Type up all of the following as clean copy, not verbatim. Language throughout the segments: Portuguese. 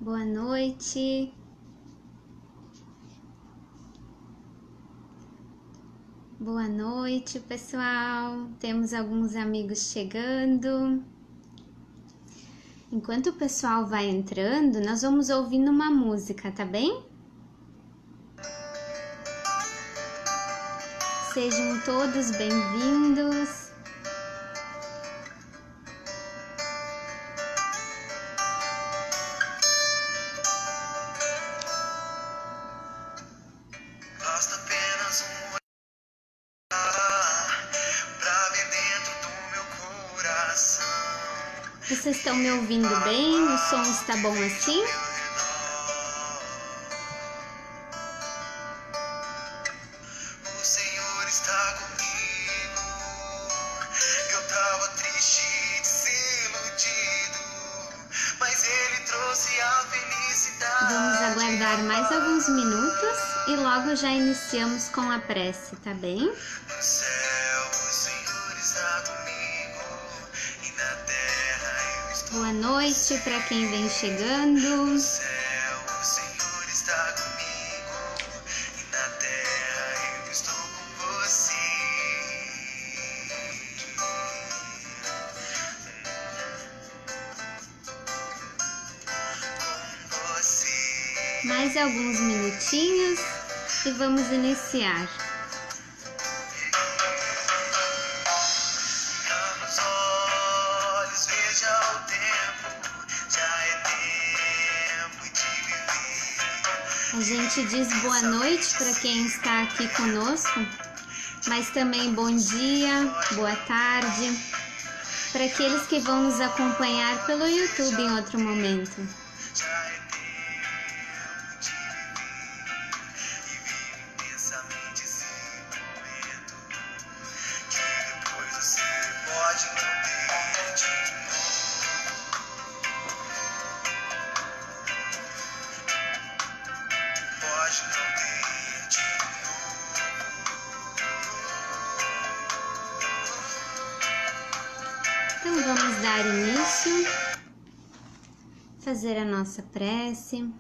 Boa noite. Boa noite, pessoal. Temos alguns amigos chegando. Enquanto o pessoal vai entrando, nós vamos ouvindo uma música, tá bem? Sejam todos bem-vindos. Vocês estão me ouvindo bem? O som está bom assim? O Senhor está comigo. Eu tava triste e desiludido, mas Ele trouxe a felicidade. Vamos aguardar mais alguns minutos e logo já iniciamos com a prece, tá bem? No céu o Senhor está comigo e na terra eu estou. Boa noite para quem vem chegando. No céu o Senhor está comigo e na terra eu estou com você. Com você. Mais alguns minutinhos e vamos iniciar. Abra os olhos, veja o tempo, já é tempo de viver. A gente diz boa noite para quem está aqui conosco, mas também bom dia, boa tarde para aqueles que vão nos acompanhar pelo YouTube em outro momento. Já é tempo de viver e vive intensamente esse momento, que depois você pode não ter de novo. Pode não ter de Então vamos dar início, fazer a nossa prece,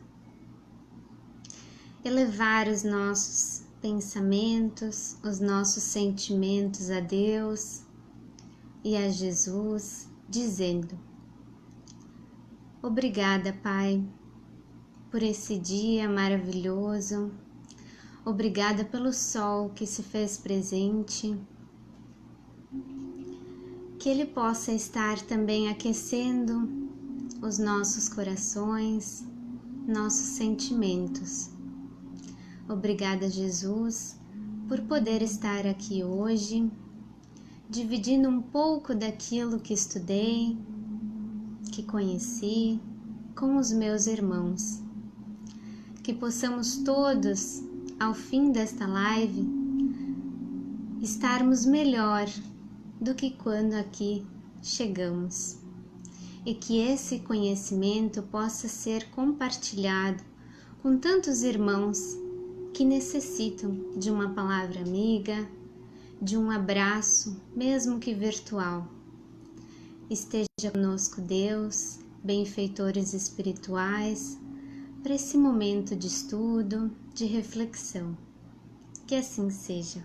elevar os nossos pensamentos, os nossos sentimentos a Deus e a Jesus, dizendo: obrigada, Pai, por esse dia maravilhoso, obrigada pelo sol que se fez presente, que ele possa estar também aquecendo os nossos corações, nossos sentimentos. Obrigada, Jesus, por poder estar aqui hoje, dividindo um pouco daquilo que estudei, que conheci, com os meus irmãos. Que possamos todos, ao fim desta live, estarmos melhor do que quando aqui chegamos, e que esse conhecimento possa ser compartilhado com tantos irmãos que necessitam de uma palavra amiga, de um abraço, mesmo que virtual. Esteja conosco, Deus, benfeitores espirituais, para esse momento de estudo, de reflexão. Que assim seja.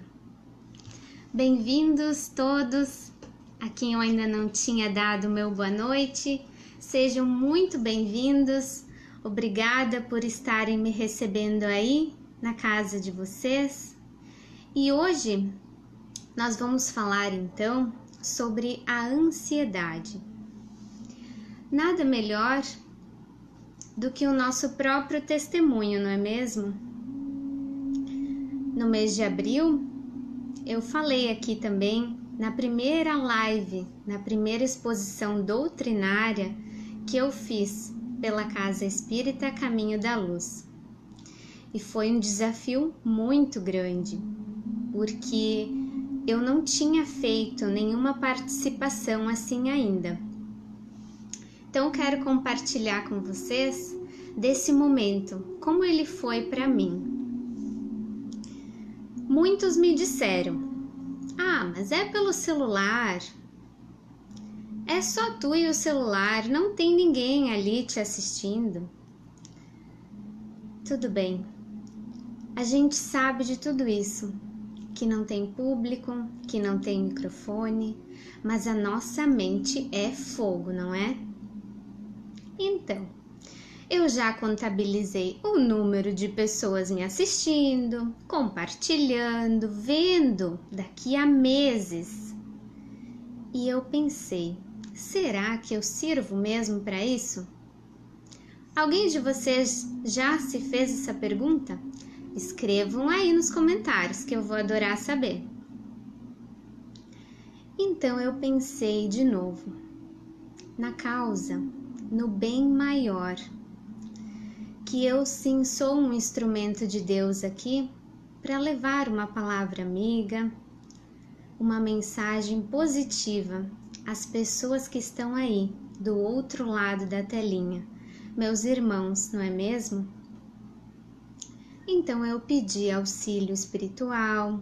Bem-vindos todos, a quem eu ainda não tinha dado meu boa noite, sejam muito bem-vindos, obrigada por estarem me recebendo aí na casa de vocês. E hoje nós vamos falar então sobre a ansiedade. Nada melhor do que o nosso próprio testemunho, não é mesmo? No mês de abril, eu falei aqui também na primeira live, na primeira exposição doutrinária que eu fiz pela Casa Espírita Caminho da Luz. E foi um desafio muito grande, porque eu não tinha feito nenhuma participação assim ainda. Então, quero compartilhar com vocês desse momento, como ele foi para mim. Muitos me disseram: ah, mas é pelo celular, é só tu e o celular, não tem ninguém ali te assistindo. Tudo bem, a gente sabe de tudo isso, que não tem público, que não tem microfone, mas a nossa mente é fogo, não é? Então, eu já contabilizei o número de pessoas me assistindo, compartilhando, vendo daqui a meses. E eu pensei, será que eu sirvo mesmo para isso? Alguém de vocês já se fez essa pergunta? Escrevam aí nos comentários que eu vou adorar saber. Então eu pensei de novo na causa, no bem maior, que eu sim sou um instrumento de Deus aqui para levar uma palavra amiga, uma mensagem positiva às pessoas que estão aí do outro lado da telinha, meus irmãos, não é mesmo? Então eu pedi auxílio espiritual,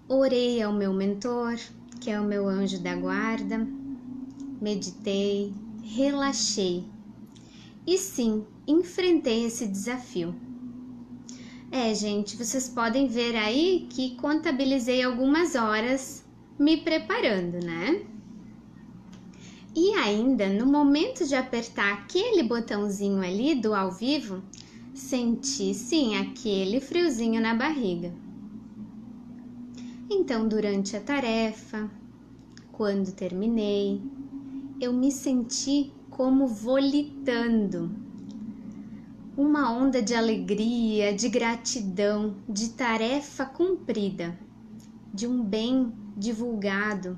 orei ao meu mentor, que é o meu anjo da guarda, meditei, relaxei e sim, enfrentei esse desafio. Gente, vocês podem ver aí que contabilizei algumas horas me preparando, né? E ainda, no momento de apertar aquele botãozinho ali do ao vivo, senti sim aquele friozinho na barriga. Então, durante a tarefa, quando terminei, eu me senti como volitando. Uma onda de alegria, de gratidão, de tarefa cumprida, de um bem divulgado.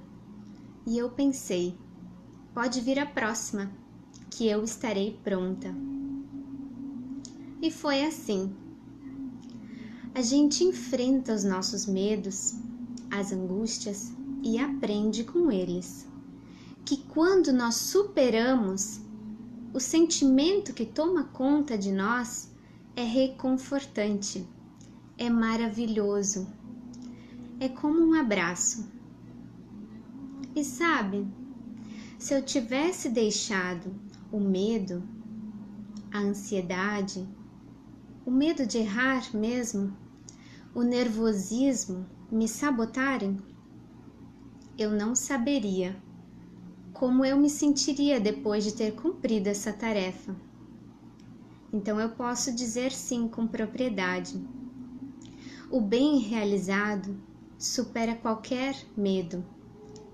E eu pensei, pode vir a próxima, que eu estarei pronta. E foi assim. A gente enfrenta os nossos medos, as angústias e aprende com eles. Que quando nós superamos, o sentimento que toma conta de nós é reconfortante, é maravilhoso, é como um abraço. E sabe, se eu tivesse deixado o medo, a ansiedade, o medo de errar mesmo, o nervosismo me sabotarem, eu não saberia como eu me sentiria depois de ter cumprido essa tarefa. Então eu posso dizer sim com propriedade. O bem realizado supera qualquer medo,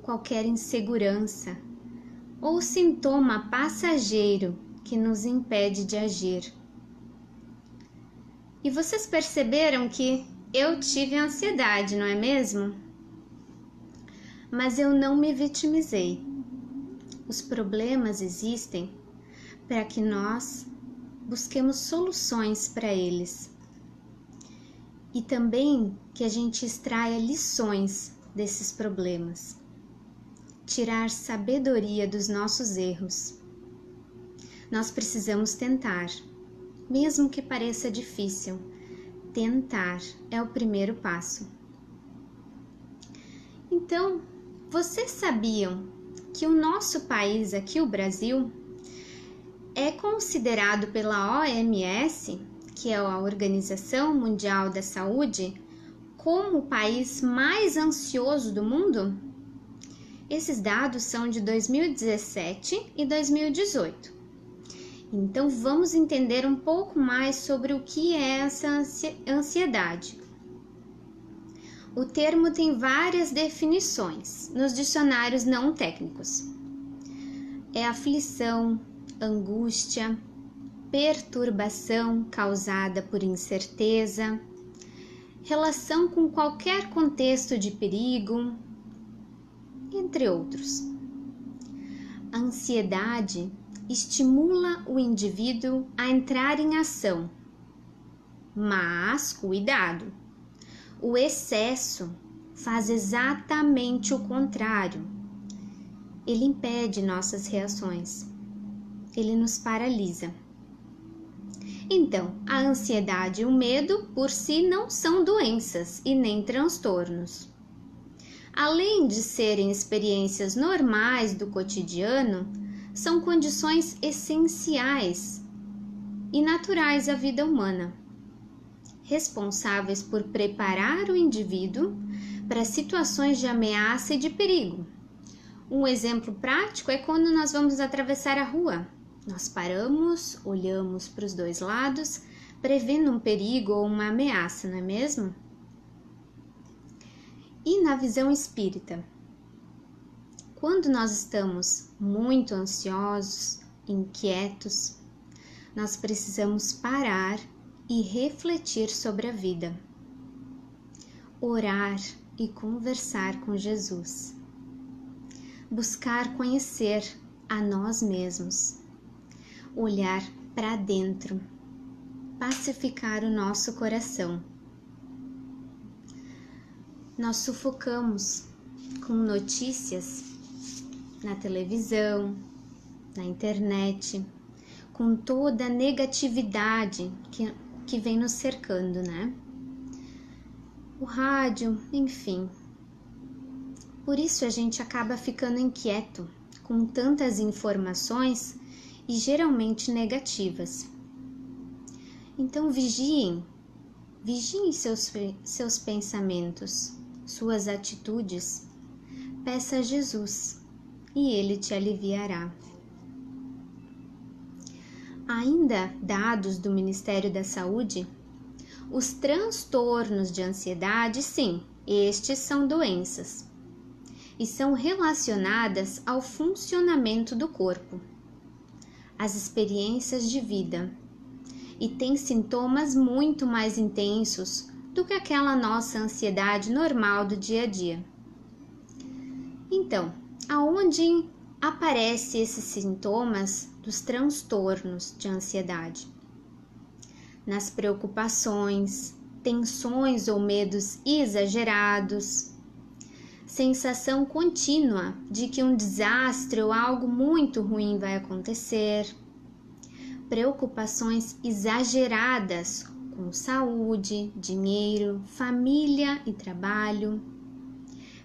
qualquer insegurança ou sintoma passageiro que nos impede de agir. E vocês perceberam que eu tive ansiedade, não é mesmo? Mas eu não me vitimizei. Os problemas existem para que nós busquemos soluções para eles. E também que a gente extraia lições desses problemas. Tirar sabedoria dos nossos erros. Nós precisamos tentar. Mesmo que pareça difícil, tentar é o primeiro passo. Então, vocês sabiam que o nosso país aqui, o Brasil, é considerado pela OMS, que é a Organização Mundial da Saúde, como o país mais ansioso do mundo? Esses dados são de 2017 e 2018. Então, vamos entender um pouco mais sobre o que é essa ansiedade. O termo tem várias definições nos dicionários não técnicos. É aflição, angústia, perturbação causada por incerteza, relação com qualquer contexto de perigo, entre outros. A ansiedade estimula o indivíduo a entrar em ação. Mas, cuidado, o excesso faz exatamente o contrário. Ele impede nossas reações. Ele nos paralisa. Então, a ansiedade e o medo por si não são doenças e nem transtornos. Além de serem experiências normais do cotidiano, são condições essenciais e naturais à vida humana, responsáveis por preparar o indivíduo para situações de ameaça e de perigo. Um exemplo prático é quando nós vamos atravessar a rua. Nós paramos, olhamos para os dois lados, prevendo um perigo ou uma ameaça, não é mesmo? E na visão espírita, quando nós estamos muito ansiosos, inquietos, nós precisamos parar e refletir sobre a vida, orar e conversar com Jesus, buscar conhecer a nós mesmos, olhar para dentro, pacificar o nosso coração. Nós sufocamos com notícias na televisão, na internet, com toda a negatividade que vem nos cercando, né? O rádio, enfim. Por isso a gente acaba ficando inquieto com tantas informações e geralmente negativas. Então vigiem seus pensamentos, suas atitudes. Peça a Jesus e Ele te aliviará. Ainda dados do Ministério da Saúde, os transtornos de ansiedade, sim, estes são doenças e são relacionadas ao funcionamento do corpo, às experiências de vida, e têm sintomas muito mais intensos do que aquela nossa ansiedade normal do dia a dia. Então, aonde aparecem esses sintomas dos transtornos de ansiedade? Nas preocupações, tensões ou medos exagerados, sensação contínua de que um desastre ou algo muito ruim vai acontecer, preocupações exageradas com saúde, dinheiro, família e trabalho,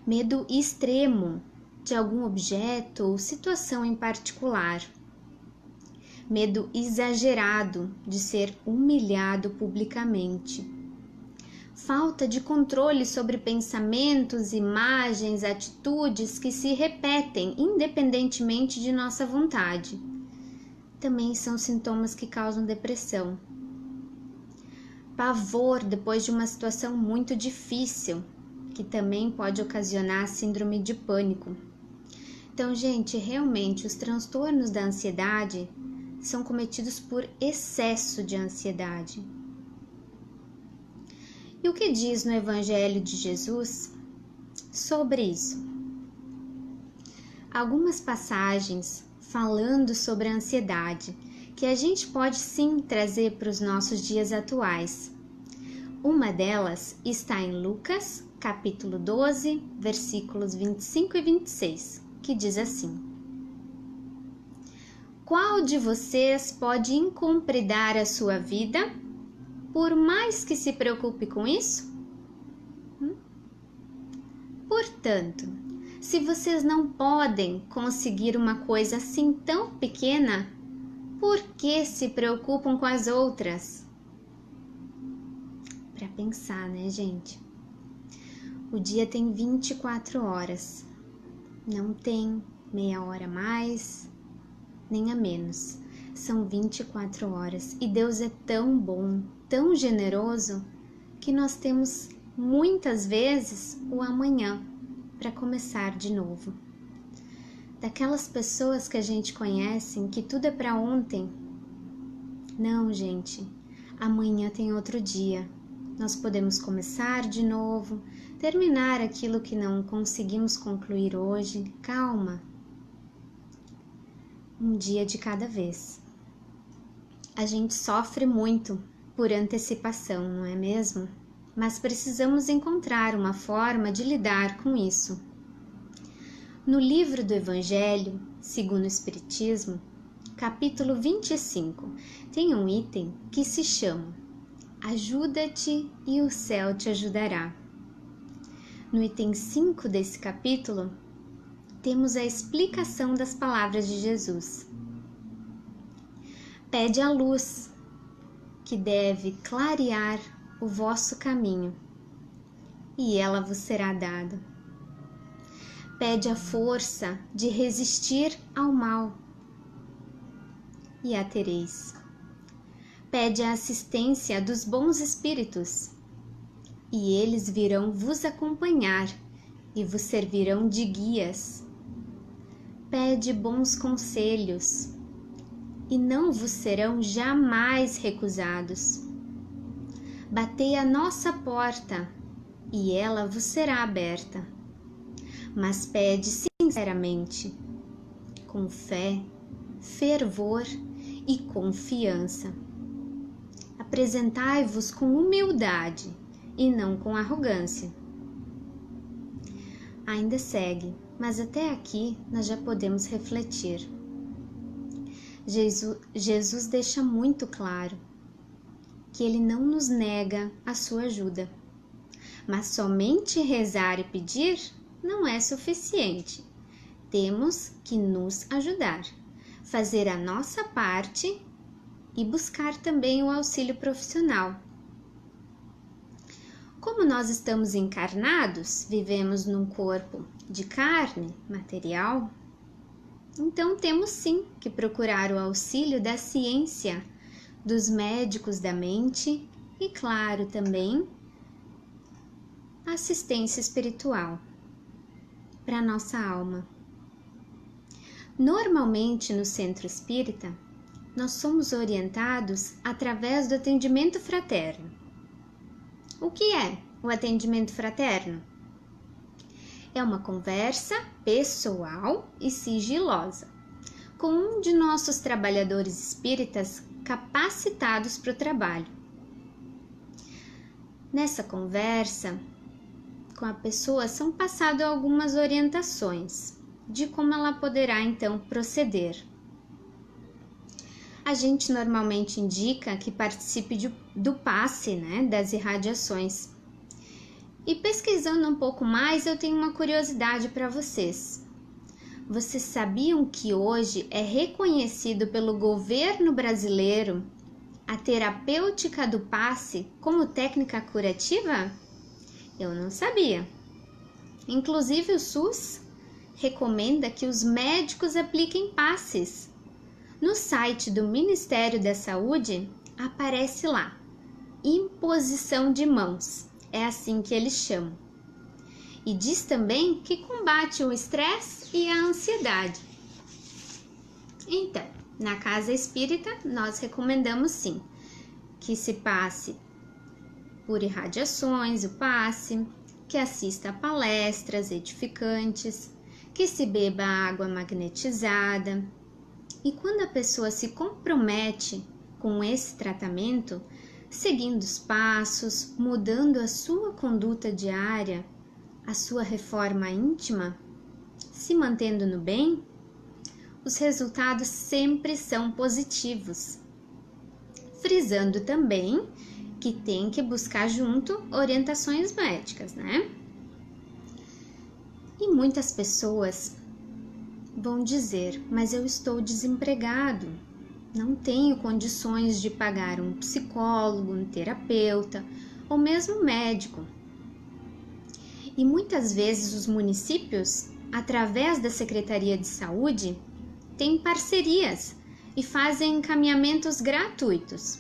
medo extremo de algum objeto ou situação em particular, medo exagerado de ser humilhado publicamente, falta de controle sobre pensamentos, imagens, atitudes que se repetem independentemente de nossa vontade. Também são sintomas que causam depressão. Pavor depois de uma situação muito difícil, que também pode ocasionar síndrome de pânico. Então, gente, realmente os transtornos da ansiedade são cometidos por excesso de ansiedade. E o que diz no Evangelho de Jesus sobre isso? Algumas passagens falando sobre a ansiedade, que a gente pode sim trazer para os nossos dias atuais. Uma delas está em Lucas, capítulo 12, versículos 25 e 26, que diz assim: Qual de vocês pode incumpridar a sua vida, por mais que se preocupe com isso? Portanto, se vocês não podem conseguir uma coisa assim tão pequena, por que se preocupam com as outras? Para pensar, né, gente? O dia tem 24 horas. Não tem meia hora a mais, nem a menos. São 24 horas. E Deus é tão bom, tão generoso, que nós temos muitas vezes o amanhã para começar de novo. Daquelas pessoas que a gente conhece, que tudo é para ontem. Não, gente. Amanhã tem outro dia. Nós podemos começar de novo, terminar aquilo que não conseguimos concluir hoje. Calma. Um dia de cada vez. A gente sofre muito por antecipação, não é mesmo? Mas precisamos encontrar uma forma de lidar com isso. No livro do Evangelho, segundo o Espiritismo, capítulo 25, tem um item que se chama Ajuda-te e o céu te ajudará. No item 5 desse capítulo, temos a explicação das palavras de Jesus. Pede a luz que deve clarear o vosso caminho, e ela vos será dada. Pede a força de resistir ao mal, e a tereis. Pede a assistência dos bons espíritos, e eles virão vos acompanhar e vos servirão de guias. Pede bons conselhos, e não vos serão jamais recusados. Batei à nossa porta, e ela vos será aberta. Mas pede sinceramente, com fé, fervor e confiança. Apresentai-vos com humildade e não com arrogância. Ainda segue, mas até aqui nós já podemos refletir. Jesus deixa muito claro que ele não nos nega a sua ajuda, mas somente rezar e pedir não é suficiente. Temos que nos ajudar, fazer a nossa parte e buscar também o auxílio profissional. Como nós estamos encarnados, vivemos num corpo de carne, material, então temos sim que procurar o auxílio da ciência, dos médicos da mente e, claro, também assistência espiritual para a nossa alma. Normalmente no centro espírita, nós somos orientados através do atendimento fraterno. O que é o atendimento fraterno? É uma conversa pessoal e sigilosa com um de nossos trabalhadores espíritas capacitados para o trabalho. Nessa conversa com a pessoa são passadas algumas orientações de como ela poderá então proceder. A gente normalmente indica que participe do passe, das irradiações. E pesquisando um pouco mais, eu tenho uma curiosidade para vocês. Vocês sabiam que hoje é reconhecido pelo governo brasileiro a terapêutica do passe como técnica curativa? Eu não sabia. Inclusive o SUS recomenda que os médicos apliquem passes. No site do Ministério da Saúde aparece lá, imposição de mãos, é assim que eles chamam. E diz também que combate o estresse e a ansiedade. Então, na casa espírita, nós recomendamos sim que se passe por irradiações, o passe, que assista a palestras edificantes, que se beba água magnetizada. E quando a pessoa se compromete com esse tratamento, seguindo os passos, mudando a sua conduta diária, a sua reforma íntima, se mantendo no bem, os resultados sempre são positivos. Frisando também que tem que buscar junto orientações médicas, E muitas pessoas vão dizer, mas eu estou desempregado, não tenho condições de pagar um psicólogo, um terapeuta ou mesmo médico. E muitas vezes os municípios, através da Secretaria de Saúde, têm parcerias e fazem encaminhamentos gratuitos.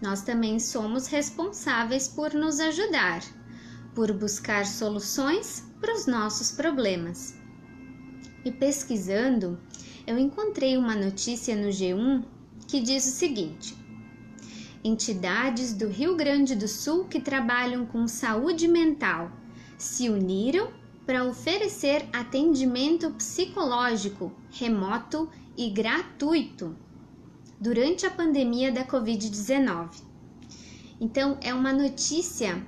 Nós também somos responsáveis por nos ajudar, por buscar soluções para os nossos problemas. E pesquisando, eu encontrei uma notícia no G1 que diz o seguinte: entidades do Rio Grande do Sul que trabalham com saúde mental se uniram para oferecer atendimento psicológico remoto e gratuito durante a pandemia da Covid-19. Então, é uma notícia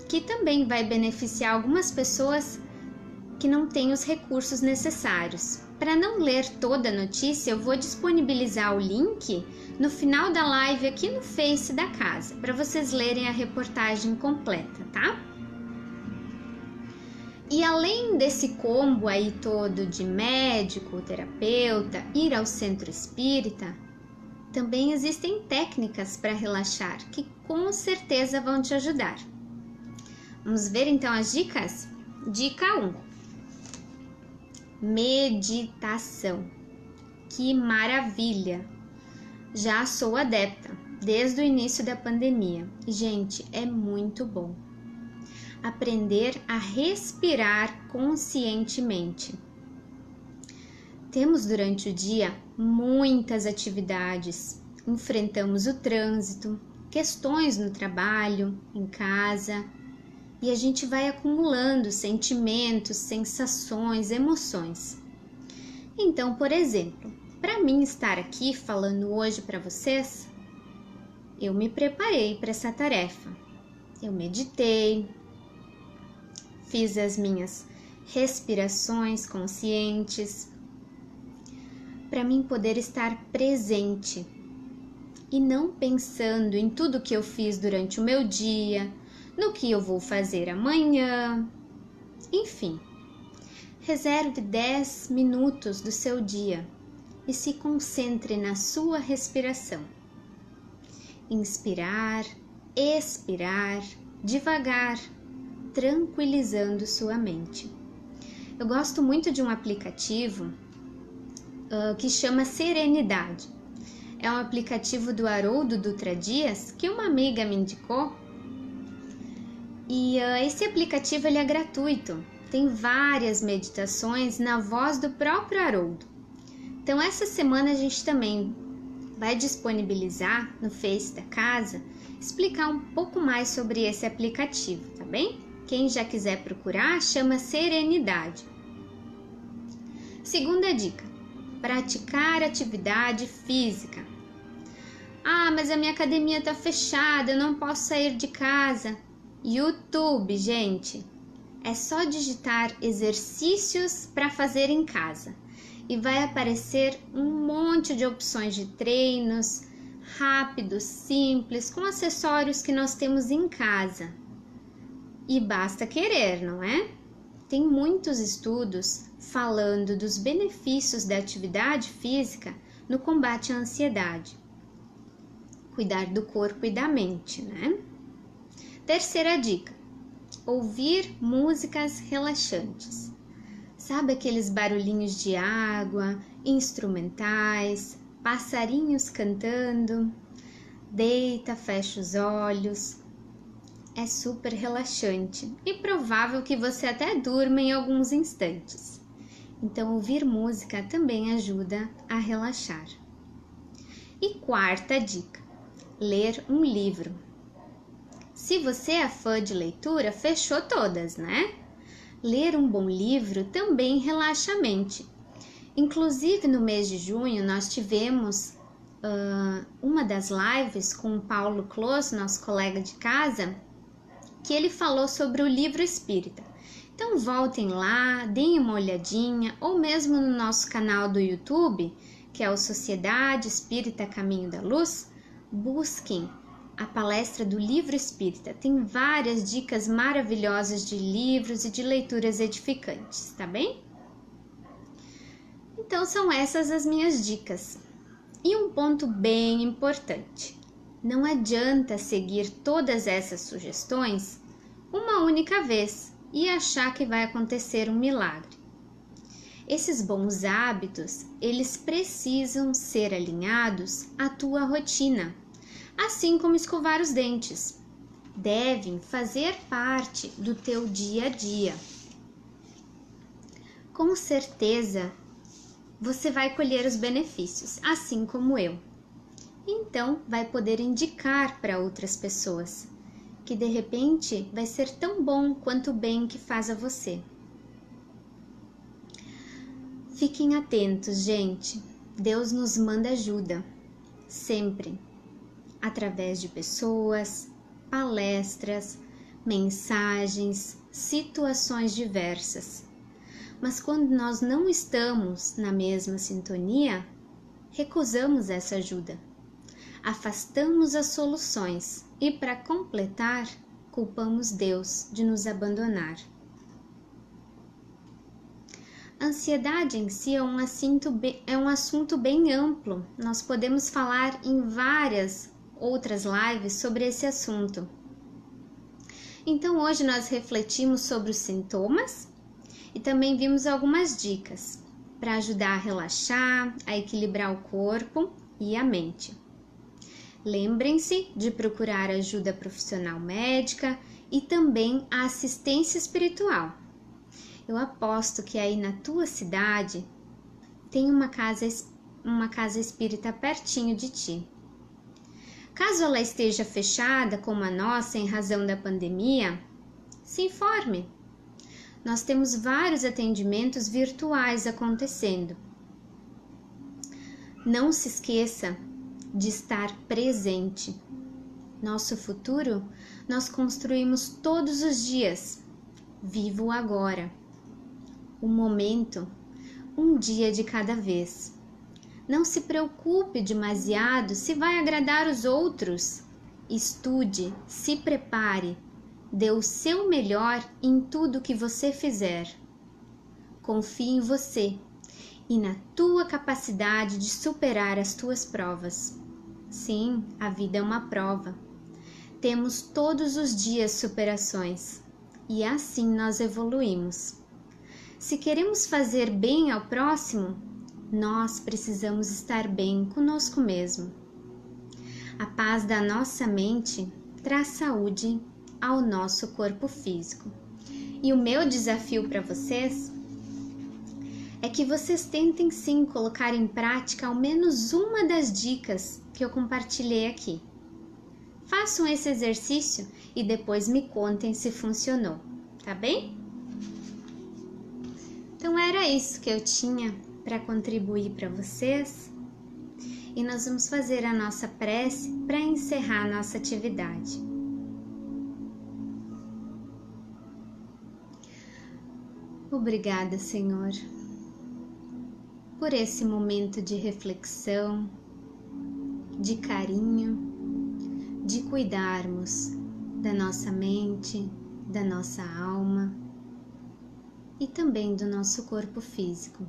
que também vai beneficiar algumas pessoas que não têm os recursos necessários. Para não ler toda a notícia, eu vou disponibilizar o link no final da live aqui no Face da casa, para vocês lerem a reportagem completa, tá? E além desse combo aí todo de médico, terapeuta, ir ao centro espírita, Também existem técnicas para relaxar que com certeza vão te ajudar. Vamos ver então as dicas? Dica 1: meditação. Que maravilha! Já sou adepta desde o início da pandemia e, gente, é muito bom aprender a respirar conscientemente. Temos durante o dia muitas atividades, enfrentamos o trânsito, questões no trabalho, em casa, e a gente vai acumulando sentimentos, sensações, emoções. Então, por exemplo, para mim estar aqui falando hoje para vocês, eu me preparei para essa tarefa. Eu meditei, fiz as minhas respirações conscientes, para mim poder estar presente e não pensando em tudo que eu fiz durante o meu dia, no que eu vou fazer amanhã, enfim. Reserve 10 minutos do seu dia e se concentre na sua respiração. Inspirar, expirar, devagar, tranquilizando sua mente. Eu gosto muito de um aplicativo que chama Serenidade. É um aplicativo do Haroldo Dutra Dias que uma amiga me indicou. E esse aplicativo ele é gratuito. Tem várias meditações na voz do próprio Haroldo. Então essa semana a gente também vai disponibilizar no Face da casa, explicar um pouco mais sobre esse aplicativo, tá bem? Quem já quiser procurar, chama Serenidade. Segunda dica: praticar atividade física. Ah, mas a minha academia está fechada, eu não posso sair de casa. YouTube, gente. É só digitar exercícios para fazer em casa e vai aparecer um monte de opções de treinos rápidos, simples, com acessórios que nós temos em casa. E basta querer, não é? Tem muitos estudos falando dos benefícios da atividade física no combate à ansiedade. Cuidar do corpo e da mente, né? Terceira dica: ouvir músicas relaxantes. Sabe aqueles barulhinhos de água, instrumentais, passarinhos cantando? Deita, fecha os olhos. É super relaxante e provável que você até durma em alguns instantes. Então, ouvir música também ajuda a relaxar. E quarta dica: ler um livro. Se você é fã de leitura, fechou todas, né? Ler um bom livro também relaxa a mente. Inclusive, no mês de junho, nós tivemos uma das lives com o Paulo Close, nosso colega de casa, que ele falou sobre o livro espírita. Então, voltem lá, deem uma olhadinha, ou mesmo no nosso canal do YouTube, que é o Sociedade Espírita Caminho da Luz, busquem a palestra do livro espírita. Tem várias dicas maravilhosas de livros e de leituras edificantes, tá bem? Então são essas as minhas dicas. E um ponto bem importante: não adianta seguir todas essas sugestões uma única vez e achar que vai acontecer um milagre. Esses bons hábitos, eles precisam ser alinhados à tua rotina, assim como escovar os dentes. Devem fazer parte do teu dia a dia. Com certeza, você vai colher os benefícios, assim como eu. Então, vai poder indicar para outras pessoas, que de repente vai ser tão bom quanto o bem que faz a você. Fiquem atentos, gente. Deus nos manda ajuda, sempre, através de pessoas, palestras, mensagens, situações diversas. Mas quando nós não estamos na mesma sintonia, recusamos essa ajuda, afastamos as soluções e, para completar, culpamos Deus de nos abandonar. A ansiedade em si é um assunto bem amplo. Nós podemos falar em várias outras lives sobre esse assunto. Então hoje nós refletimos sobre os sintomas e também vimos algumas dicas para ajudar a relaxar, a equilibrar o corpo e a mente. Lembrem-se de procurar ajuda profissional médica e também a assistência espiritual. Eu aposto que aí na tua cidade tem uma casa espírita pertinho de ti. Caso ela esteja fechada como a nossa em razão da pandemia, se informe. Nós temos vários atendimentos virtuais acontecendo. Não se esqueça de estar presente. Nosso futuro nós construímos todos os dias. Viva o agora. O momento, um dia de cada vez. Não se preocupe demasiado se vai agradar os outros. Estude, se prepare, dê o seu melhor em tudo que você fizer. Confie em você e na tua capacidade de superar as tuas provas. Sim, a vida é uma prova. Temos todos os dias superações e assim nós evoluímos. Se queremos fazer bem ao próximo, nós precisamos estar bem conosco mesmo. A paz da nossa mente traz saúde ao nosso corpo físico. E o meu desafio para vocês é que vocês tentem sim colocar em prática ao menos uma das dicas que eu compartilhei aqui. Façam esse exercício e depois me contem se funcionou, tá bem? Então era isso que eu tinha para contribuir para vocês e nós vamos fazer a nossa prece para encerrar a nossa atividade. Obrigada, Senhor, por esse momento de reflexão, de carinho, de cuidarmos da nossa mente, da nossa alma e também do nosso corpo físico.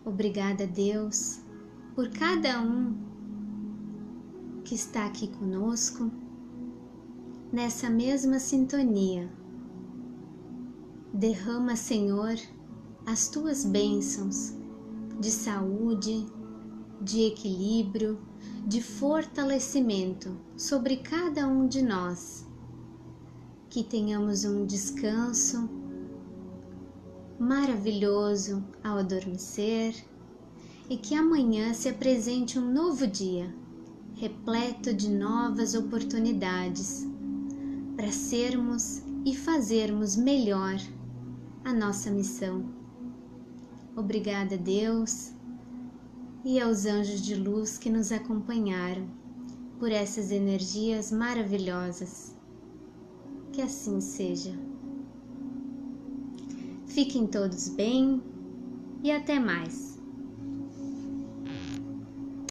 Obrigada, Deus, por cada um que está aqui conosco, nessa mesma sintonia. Derrama, Senhor, as tuas bênçãos de saúde, de equilíbrio, de fortalecimento sobre cada um de nós. Que tenhamos um descanso maravilhoso ao adormecer e que amanhã se apresente um novo dia, repleto de novas oportunidades para sermos e fazermos melhor a nossa missão. Obrigada, Deus, e aos anjos de luz que nos acompanharam por essas energias maravilhosas. Que assim seja. Fiquem todos bem e até mais.